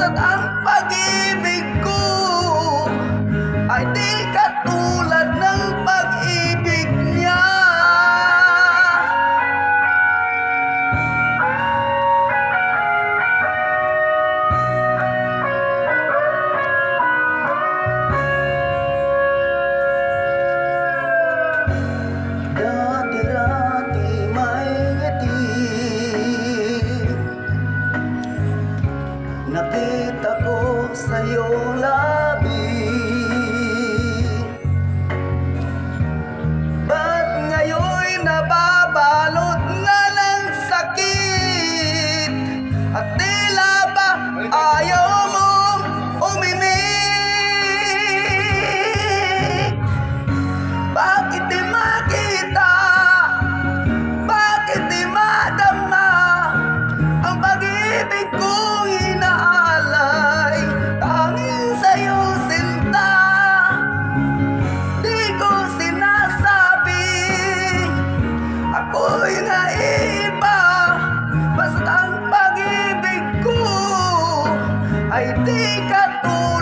Basta't ang pag-ibig ko ay di katulad ng pag-ibig niya. Dati-dati may ngiti, nakita ko sa iyong labi. Ba't ngayon'y nababalot na ng sakit? At tila ba ayaw mong umimik? Bakit di makita? Bakit di madama ang pag-ibig kong inaalay? Tanging sa'yo sinta, di ko sinasabi ako'y naiiba. Basta ang pag-ibig ko ay di katulad